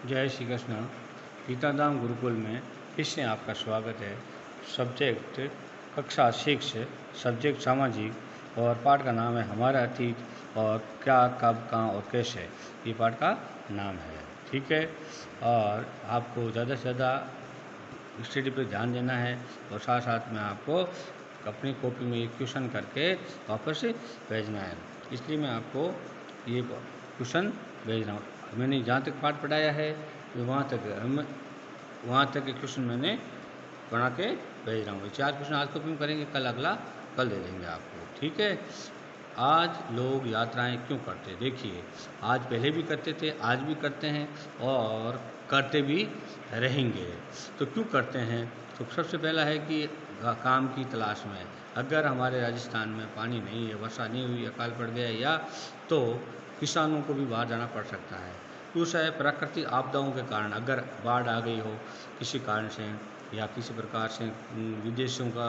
जय श्री कृष्ण। गीताधाम गुरुकुल में फिर से आपका स्वागत है। सब्जेक्ट कक्षा 6, सब्जेक्ट सामाजिक, और पाठ का नाम है हमारा अतीत और क्या, कब, कहाँ और कैसे। ये पाठ का नाम है, ठीक है। और आपको ज़्यादा से ज़्यादा स्टडी पर ध्यान देना है और साथ साथ में आपको अपनी कॉपी में क्वेश्चन करके वापस भेजना है। इसलिए मैं आपको ये क्वेश्चन भेज रहा हूँ। मैंने जहाँ तक पाठ पढ़ाया है वहाँ तक के क्वेश्चन मैंने बना के भेज रहा हूँ। 4 क्वेश्चन आज कॉपी में करेंगे, कल अगला कल दे देंगे आपको, ठीक है। आज लोग यात्राएं क्यों करते हैं? देखिए, आज पहले भी करते थे, आज भी करते हैं और करते भी रहेंगे। तो क्यों करते हैं? तो सबसे पहला है कि काम की तलाश में। अगर हमारे राजस्थान में पानी नहीं है, वर्षा नहीं हुई, अकाल पड़ गया या तो किसानों को भी बाहर जाना पड़ सकता है। दूसरा है प्राकृतिक आपदाओं के कारण, अगर बाढ़ आ गई हो किसी कारण से या किसी प्रकार से विदेशों का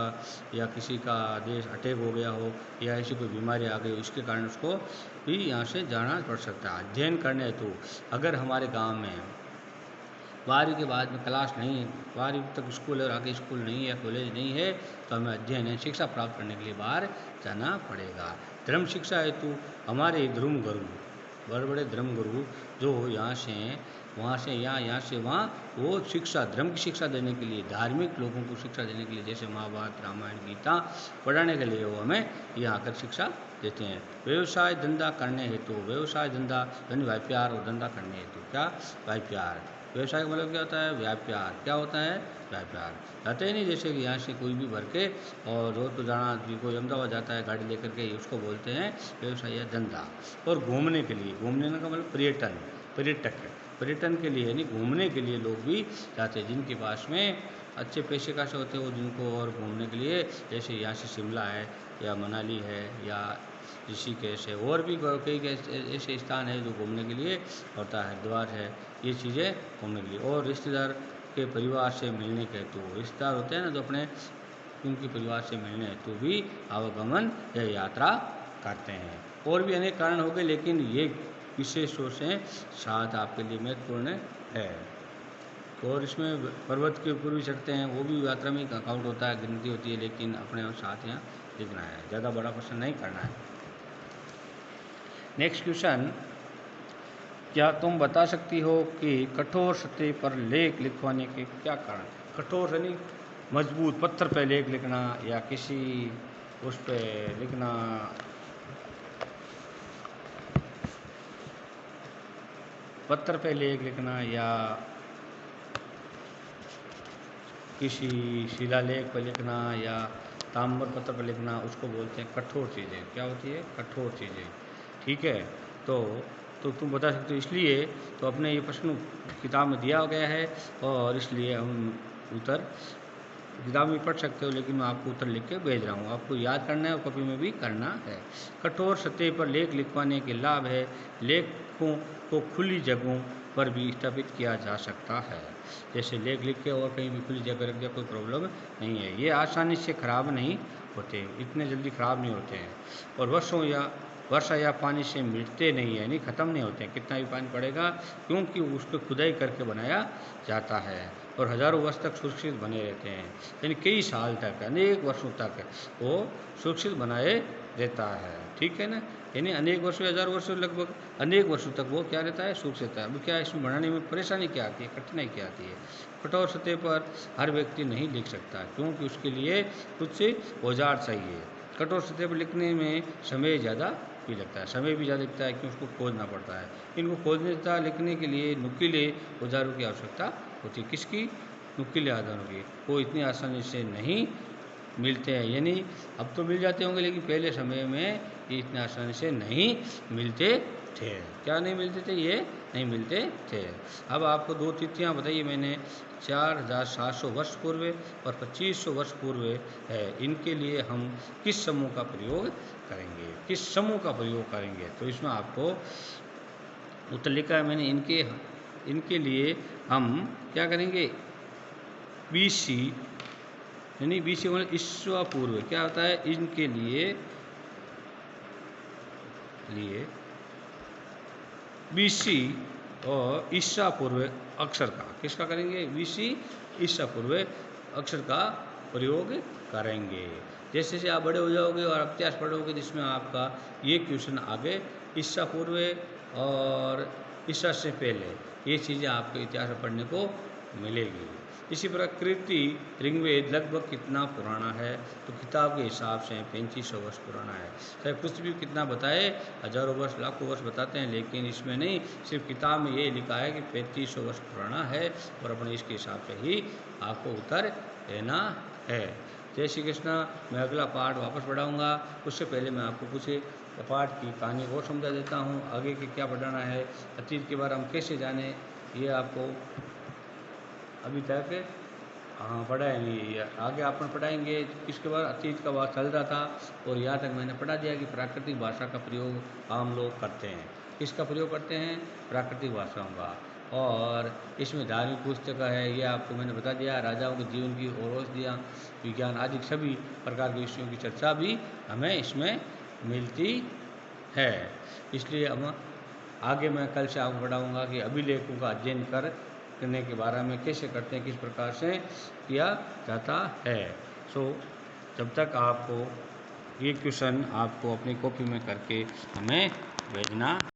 या किसी का देश अटैक हो गया हो या ऐसी कोई बीमारी आ गई हो, इसके कारण उसको भी यहाँ से जाना पड़ सकता है। अध्ययन करने हेतु, अगर हमारे गांव में 12वीं के बाद में क्लास नहीं है, 12वीं तक स्कूल और आगे स्कूल नहीं है, कॉलेज नहीं है, तो हमें अध्ययन है शिक्षा प्राप्त करने के लिए बाहर जाना पड़ेगा। धर्म शिक्षा हेतु हमारे धर्म गुरु, बड़े बड़े धर्म गुरु जो यहाँ से वहाँ से यहाँ से वहाँ, वो शिक्षा, धर्म की शिक्षा देने के लिए, धार्मिक लोगों को शिक्षा देने के लिए, जैसे महाभारत, रामायण, गीता पढ़ाने के लिए वो हमें यहाँ आकर शिक्षा देते हैं। व्यवसाय धंधा करने हेतु, व्यवसाय धंधा यानी व्यापार और धंधा करने हेतु, क्या व्यापार, व्यवसाय का मतलब क्या होता है? व्यापार। क्या होता है? व्यापार। जाते ही नहीं, जैसे कि यहाँ से कोई भी भर के और रोज तो जाना, कोई अहमदाबाद जाता है गाड़ी लेकर के, उसको बोलते हैं व्यवसाय या धंधा। और घूमने के लिए, घूमने का मतलब पर्यटन, पर्यटन के लिए यानी घूमने के लिए लोग भी जाते हैं। जिनके पास में अच्छे पैसे का से होते हैं वो जिनको और घूमने के लिए, जैसे यहाँ से शिमला है या मनाली है या ऋषिकेश है, और भी कई ऐसे स्थान है जो घूमने के लिए होता है, हरिद्वार है, ये चीज़ें घूमने के लिए। और रिश्तेदार के परिवार से मिलने के हेतु, रिश्तेदार होते हैं ना जो अपने, उनके परिवार से मिलने हेतु भी आवागमन या यात्रा करते हैं। और भी अनेक कारण हो गए, लेकिन ये विशेष रूप से साथ आपके लिए महत्वपूर्ण है। और इसमें पर्वत के ऊपर भी चढ़ते हैं, वो भी यात्रा में काउंट होता है, गिनती होती है, लेकिन अपने साथ यहाँ लिखना है, ज़्यादा बड़ा क्वेश्चन नहीं करना है। नेक्स्ट क्वेश्चन, क्या तुम बता सकती हो कि कठोर सतह पर लेख लिखवाने के क्या कारण? कठोर यानी मजबूत, पत्थर पर लेख लिखना या किसी उस पर लिखना, पत्थर पे लेख लिखना या किसी शिलालेख पर लिखना या ताम्र पत्र पर लिखना, उसको बोलते हैं कठोर चीज़ें। क्या होती है? कठोर चीज़ें, ठीक है। तो तुम बता सकते हो, इसलिए तो अपने ये प्रश्न किताब में दिया गया है और इसलिए हम उत्तर किताब में पढ़ सकते हो, लेकिन मैं आपको उत्तर लिख के भेज रहा हूँ। आपको याद करना है और कॉपी में भी करना है। कठोर सतह पर लेख लिखवाने के लाभ है, लेखों को खुली जगहों पर भी स्थापित किया जा सकता है। जैसे लेख लिख के और कहीं भी खुली जगह रख दिया, कोई प्रॉब्लम नहीं है। ये आसानी से ख़राब नहीं होते, इतने जल्दी ख़राब नहीं होते हैं, और वर्षा या पानी से मिटते नहीं है, यानी ख़त्म नहीं होते हैं। कितना भी पानी पड़ेगा, क्योंकि उस पर खुदाई करके बनाया जाता है, और हज़ारों वर्ष तक सुरक्षित बने रहते हैं, यानी कई साल तक, अनेक वर्षों तक वो सुरक्षित बनाए रहता है, ठीक है ना। यानी अनेक वर्षों, हज़ार वर्षों, लगभग अनेक वर्षों तक वो क्या रहता है? सुरक्षित रहता है। अब क्या इसमें बनाने में परेशानी क्या आती है, कठिनाई क्या आती है? कठोर सतह पर हर व्यक्ति नहीं लिख सकता, क्योंकि उसके लिए कुछ औजार चाहिए। कठोर सतह पर लिखने में समय ज़्यादा भी लगता है, समय भी ज़्यादा लगता है, क्योंकि उसको खोजना पड़ता है। इनको खोजने तथा लिखने के लिए नुकीले औजारों की आवश्यकता होती है। किसकी? नुकीले औजारों की। वो इतनी आसानी से नहीं मिलते हैं, यानी अब तो मिल जाते होंगे, लेकिन पहले समय में ये इतनी आसानी से नहीं मिलते थे। क्या नहीं मिलते थे? ये नहीं मिलते थे। अब आपको 2 तिथियाँ बताइए मैंने, 4700 वर्ष पूर्व और 2500 वर्ष पूर्व है। इनके लिए हम किस समूह का प्रयोग करेंगे? किस समूह का प्रयोग करेंगे? तो इसमें आपको उत्तर लिखा है मैंने, इनके लिए हम क्या करेंगे? BC, यानी BC मतलब ईस्वा पूर्व। क्या होता है? इनके लिए BC और ईसा पूर्व अक्षर का, किसका करेंगे, वीसी ईसा पूर्व अक्षर का प्रयोग करेंगे। जैसे जैसे आप बड़े हो जाओगे और इतिहास पढ़ोगे जिसमें आपका ये क्वेश्चन आगे ईसा पूर्व और ईसा से पहले ये चीज़ें आपको इतिहास में पढ़ने को मिलेगी। इसी प्रकृति ऋग्वेद लगभग कितना पुराना है, तो किताब के हिसाब से 3500 वर्ष पुराना है। चाहे कुछ भी कितना बताए, हजारों वर्ष लाखों वर्ष बताते हैं, लेकिन इसमें नहीं, सिर्फ किताब में ये लिखा है कि 3500 वर्ष पुराना है और अपने इसके हिसाब से ही आपको उत्तर देना है। जय श्री कृष्णा। मैं अगला पार्ट वापस पढ़ाऊँगा, उससे पहले मैं आपको कुछ पाठ की कहानी और समझा देता हूँ। आगे के क्या पढ़ाना है, अतीत के बारे में कैसे जाने, ये आपको अभी तक पढ़ाया नहीं है, आगे अपन पढ़ाएंगे। इसके बाद अतीत का बात चल रहा था और यहाँ तक मैंने पढ़ा दिया कि प्राकृतिक भाषा का प्रयोग आम लोग करते हैं। किसका प्रयोग करते हैं, प्राकृतिक भाषाओं का। और इसमें धार्मिक पुस्तक है, ये आपको मैंने बता दिया। राजाओं के जीवन की औषधियाँ, विज्ञान आदि सभी प्रकार के विषयों की चर्चा भी हमें इसमें मिलती है। इसलिए हम आगे मैं कल से आपको पढ़ाऊँगा कि अभिलेखों का अध्ययन करने के बारे में कैसे करते हैं, किस प्रकार से किया जाता है। सो जब तक आपको ये क्वेश्चन आपको अपनी कॉपी में करके हमें भेजना